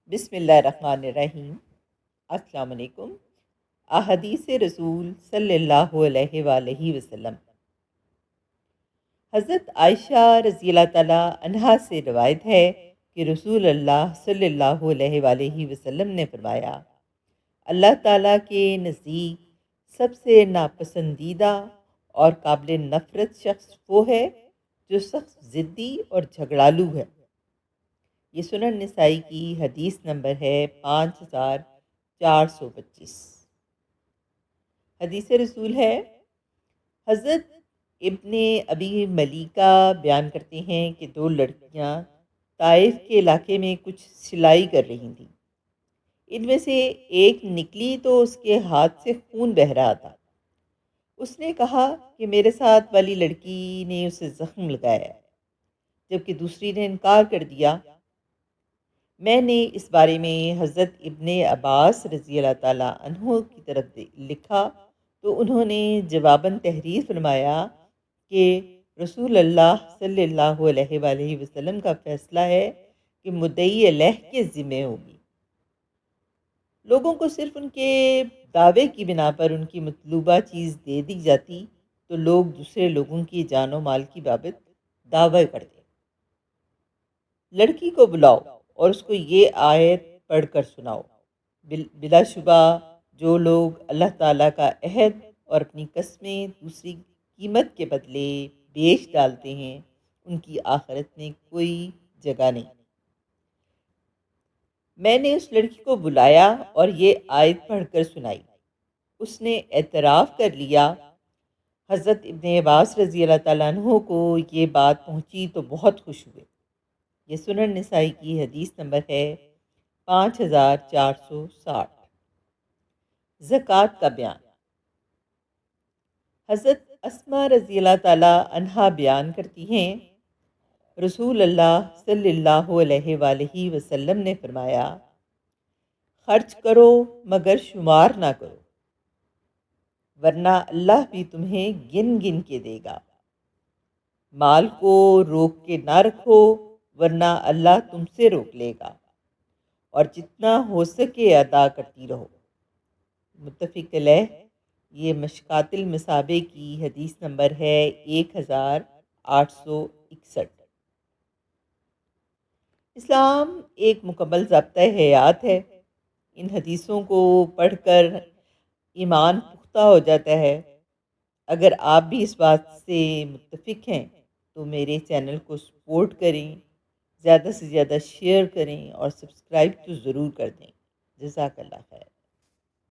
بسم اللہ الرحمن الرحیم۔ السلام علیکم۔ احادیث رسول صلی اللہ علیہ وآلہ وسلم۔ حضرت عائشہ رضی اللہ تعالیٰ عنہا سے روایت ہے کہ رسول اللہ صلی اللہ علیہ وآلہ وسلم نے فرمایا، اللہ تعالیٰ کے نزدیک سب سے ناپسندیدہ اور قابل نفرت شخص وہ ہے جو سخت ضدی اور جھگڑالو ہے۔ یہ سنن نسائی کی حدیث نمبر ہے 5425۔ حدیث رسول ہے، حضرت ابن ابی ملیکہ بیان کرتے ہیں کہ دو لڑکیاں طائف کے علاقے میں کچھ سلائی کر رہی تھیں۔ ان میں سے ایک نکلی تو اس کے ہاتھ سے خون بہہ رہا تھا۔ اس نے کہا کہ میرے ساتھ والی لڑکی نے اسے زخم لگایا، جبکہ دوسری نے انکار کر دیا۔ میں نے اس بارے میں حضرت ابن عباس رضی اللہ تعالیٰ عنہ کی طرف لکھا تو انہوں نے جواباً تحریر فرمایا کہ رسول اللہ صلی اللہ علیہ وآلہ وسلم کا فیصلہ ہے کہ مدعی علیہ کے ذمہ ہوگی۔ لوگوں کو صرف ان کے دعوے کی بنا پر ان کی مطلوبہ چیز دے دی جاتی تو لوگ دوسرے لوگوں کی جان و مال کی بابت دعوی کرتے۔ لڑکی کو بلاؤ اور اس کو یہ آیت پڑھ کر سناؤ، بلا شبہ جو لوگ اللہ تعالیٰ کا عہد اور اپنی قسمیں دوسری قیمت کے بدلے بیچ ڈالتے ہیں، ان کی آخرت میں کوئی جگہ نہیں۔ میں نے اس لڑکی کو بلایا اور یہ آیت پڑھ کر سنائی۔ اس نے اعتراف کر لیا۔ حضرت ابن عباس رضی اللہ تعالیٰ عنہ کو یہ بات پہنچی تو بہت خوش ہوئے۔ یہ سنن نسائی کی حدیث نمبر ہے 5460۔ زکوٰۃ کا بیان۔ حضرت اسماء رضی اللہ تعالیٰ عنہا بیان کرتی ہیں، رسول اللہ صلی اللہ علیہ وآلہ وسلم نے فرمایا، خرچ کرو مگر شمار نہ کرو، ورنہ اللہ بھی تمہیں گن گن کے دے گا۔ مال کو روک کے نہ رکھو، ورنہ اللہ تم سے روک لے گا، اور جتنا ہو سکے ادا کرتی رہو۔ متفق علیہ۔ یہ مشکوٰۃ المصابیح کی حدیث نمبر ہے 1861۔ اسلام ایک مکمل ضابطۂ حیات ہے۔ ان حدیثوں کو پڑھ کر ایمان پختہ ہو جاتا ہے۔ اگر آپ بھی اس بات سے متفق ہیں تو میرے چینل کو سپورٹ کریں، زیادہ سے زیادہ شیئر کریں اور سبسکرائب تو ضرور کر دیں۔ جزاک اللہ خیر۔